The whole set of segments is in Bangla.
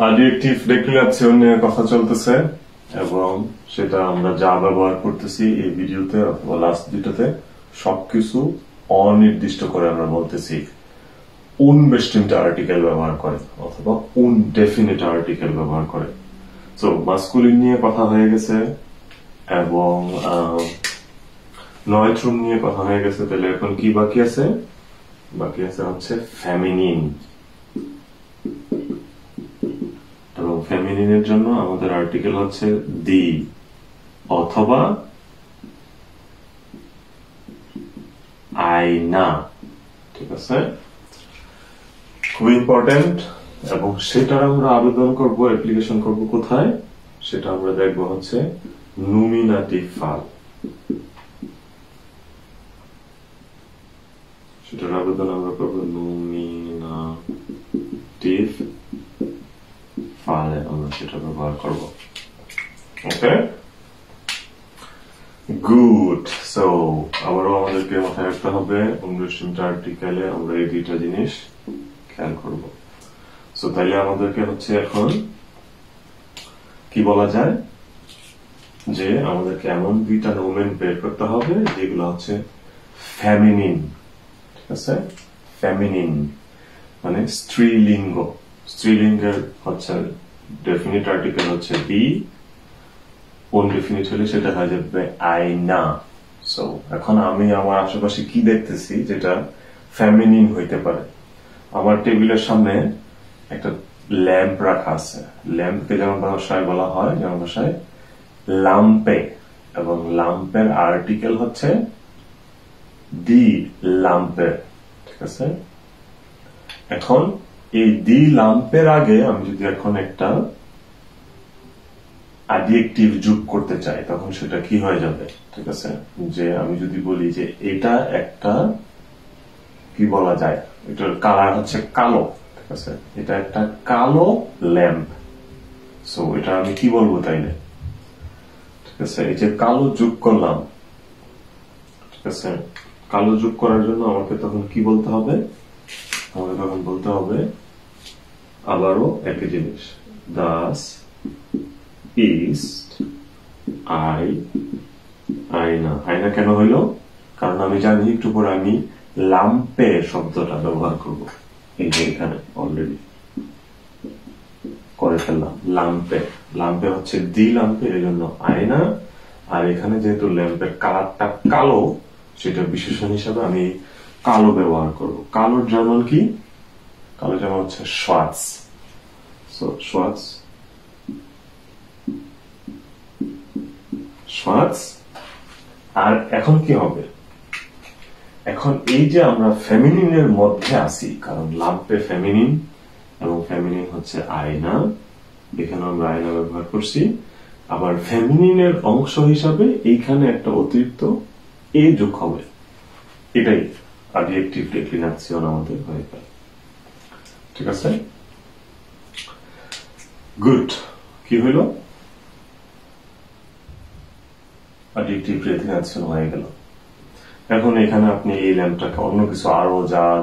অ্যাডজেক্টিভ ডেক্লারেশন নিয়ে কথা চলতেছে এবং সেটা আমরা যা ব্যবহার করতেছি এই ভিডিওতে অথবা লাস্ট দুটোতে সবকিছু অনির্দিষ্ট করে আমরা বলতেছি unbestimmt আর্টিকেল ব্যবহার করে অথবা undefinite আর্টিকেল ব্যবহার করে। সো মাস্কুলিন নিয়ে কথা হয়ে গেছে এবং নয়ট্রুম নিয়ে কথা হয়ে গেছে। তাহলে এখন কি বাকি আছে? বাকি আছে হচ্ছে ফেমিনিন। এবং ফেমিনিনের জন্য আমাদের আর্টিকেল হচ্ছে দি অথবা আয়না। ঠিক আছে, খুব ইম্পর্টেন্ট। এবং সেটার আমরা আবেদন করব, অ্যাপ্লিকেশন করব কোথায় সেটা আমরা দেখব হচ্ছে নোমিনাটিভ ফাল। সেটার আবেদন আমরা করব নোমিনাটিভ ফালে, আমরা সেটা ব্যবহার করব। ওকে, গুড। সো আবারও আমাদেরকে মাথায় রাখতে হবে unbestimmt আর্টিকেলে আমরা এই দুইটা জিনিস খেয়াল করব। সো তাইলে আমাদেরকে হচ্ছে এখন কি বলা যায় যে আমাদেরকে এমন দুইটা নোমেন বের করতে হবে যেগুলো হচ্ছে ফেমিনিন। ঠিক আছে, ফেমিনিন মানে স্ত্রীলিঙ্গ। স্ত্রীলিঙ্গের হচ্ছে ডেফিনিট আর্টিকেল হচ্ছে বি, আনডেফিনিট হলে সেটা হয়ে যাবে আয়না। সো এখন আমি আমার আশেপাশে কি দেখতেছি যেটা ফেমিনিন হইতে পারে? আমার টেবিলের সামনে একটা ল্যাম্প রাখা আছে। ল্যাম্পকে যেমন ভাষায় বলা হয়, যেমন ভাষায় লাম্পে, এবং লাম্পের আর্টিকেল হচ্ছে দি লাম্পে। ঠিক আছে, এখন এই দি লাম্পের আগে আমি যদি এখন একটা অ্যাডজেক্টিভ যোগ করতে চাই তখন সেটা কি হয়ে যাবে? ঠিক আছে, যে আমি যদি বলি যে এটা একটা কি বলা যায়, এটার কালার হচ্ছে কালো। ঠিক আছে, এটা একটা কালো ল্যাম্প। সো এটা আমি কি বলবো তাইলে? ঠিক আছে, এই যে কালো যোগ করলাম, ঠিক আছে, কালো যোগ করার জন্য আমাকে তখন কি বলতে হবে? আমাকে তখন বলতে হবে আবারও একই জিনিস, দাস ইস্ট আই আয়না। আয়না কেন হইল? কারণ আমি জানি একটু পরে আমি লাম্পে শব্দটা ব্যবহার করব। এই যে এখানে অলরেডি করে ফেললাম লাম্পে। লাম্পে হচ্ছে দি লাম্পে, এই জন্য আয়না। আর এখানে যেহেতু ল্যাম্পের কালারটা কালো, সেটা বিশেষণ হিসাবে আমি কালো ব্যবহার করব। কালোর জার্মান কি? কালো জার্মান হচ্ছে schwarz। So schwarz, schwarz। আর এখন কি হবে? এখন এই যে আমরা ফেমিনিনের মধ্যে আছি, কারণ লাম্পে ফেমিনিন এবং ফেমিনিন হচ্ছে আয়না, এখানে আমরা আয়না ব্যবহার করছি। আবার ফেমিনিনের অংশ হিসাবে এইখানে একটা অতিরিক্ত এ যোগ হবে। এটাই অ্যাডজেক্টিভ ডেক্লিনেশন আমাদের হয়ে গেল। ঠিক আছে, গুড। কি হইল? অ্যাডজেক্টিভ ডেক্লিনেশন হয়ে গেল। এখন এখানে আপনি এই ল্যাম্পটাকে অন্য কিছু আরো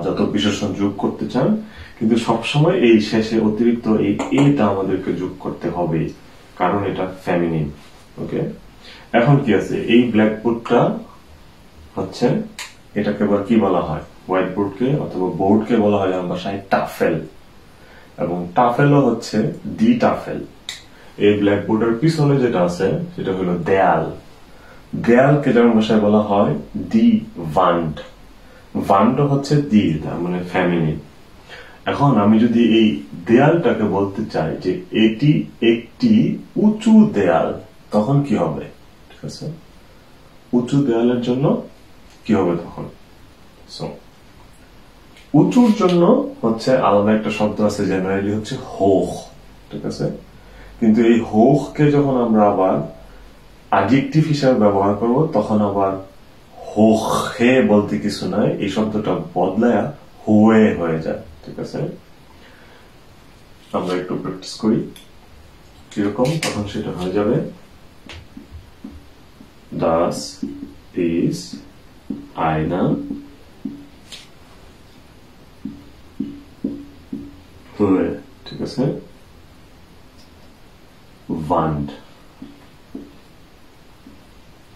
যত বিশেষণ যোগ করতে চান, কিন্তু সবসময় এই শেষে অতিরিক্ত এই এটা আমাদেরকে যোগ করতে হবে, কারণ এটা ফেমিনিন। ওকে, এখন কি আছে? এই ব্ল্যাকবোর্ডটা হচ্ছে, এটাকে আবার কি বলা হয়? হোয়াইট বোর্ডকে অথবা বোর্ডকে বলা হয় আমার ভাষায় টাফেল, এবং টাফেলও হচ্ছে দি টাফেল। এই ব্ল্যাকবোর্ডের পিছনে যেটা আছে সেটা হলো দেয়াল। দেয়ালকে যেমন ভাষায় বলা হয় দি ভান্ড। ভান্ড হচ্ছে দি, তার মানে ফেমিনিন। এখন আমি যদি এই দেয়ালটাকে বলতে চাই যে এটি একটি উঁচু দেয়াল, তখন কি হবে? ঠিক আছে, উঁচু দেয়ালের জন্য কি হবে তখন? সো উঁচুর জন্য হচ্ছে আলাদা একটা শব্দ আছে, জেনারেলি হচ্ছে হোখ। ঠিক আছে, কিন্তু এই হোখকে যখন আমরা আবার অ্যাডজেক্টিভ হিসাবে ব্যবহার করব তখন আবার হোখে বলতে কিছু নাই, এই শব্দটা বদলায়া হোয়ে হয়ে যায়। ঠিক আছে, আমরা একটু প্র্যাকটিস করি কিরকম, তখন সেটা হয়ে যাবে দাস ইজ আয়না হয়ে। ঠিক আছে, Wand.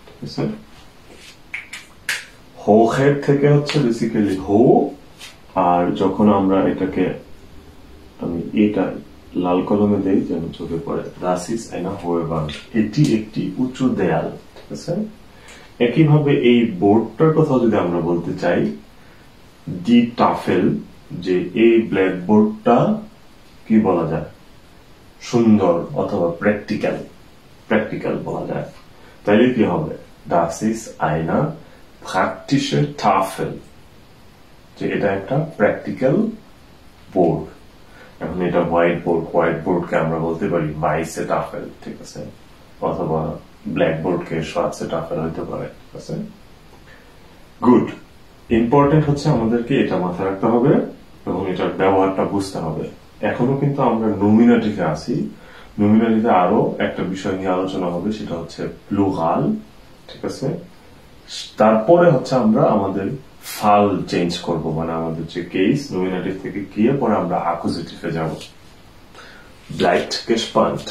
ঠিক আছে, হোখের থেকে হচ্ছে বেসিক্যালি হো, আর যখন আমরা এটাকে, আমি এটা লাল কলমে দেই যেন চোখে পড়ে, das ist eine hohe Wand, এটি একটি উঁচু দেয়াল। ঠিক আছে, একইভাবে এই বোর্ডটার কথা যদি আমরা বলতে চাই, ডি টাফেল, যে এই ব্ল্যাকবোর্ডটা কি বলা যায়, সুন্দর অথবা প্র্যাকটিক্যাল বলা যায়, তাইলে কি হবে, das ist eine praktische Tafel, যে এটা একটা প্র্যাকটিক্যাল বোর্ড। এখন এটা হোয়াইট বোর্ডকে আমরা বলতে পারি ভাইসে টাফেল। ঠিক আছে, অথবা ব্ল্যাকবোর্ডকে শর্টসে টাফেল হইতে পারে। ঠিক আছে, গুড। ইম্পর্টেন্ট হচ্ছে আমাদেরকে এটা মাথায় রাখতে হবে এবং এটার ব্যবহারটা বুঝতে হবে। এখনো কিন্তু আমরা নমিনাটিভে আছি, নমিনাটিভে আরো একটা বিষয় নিয়ে আলোচনা হবে, সেটা হচ্ছে প্লুরাল। ঠিক আছে, তারপরে হচ্ছে আমরা আমাদের ফাল চেঞ্জ করব, মানে আমাদের যে কেস নমিনাটিভ থেকে গিয়ে পরে আমরা অ্যাকুজিটিভে যাব। Bleibt gespannt.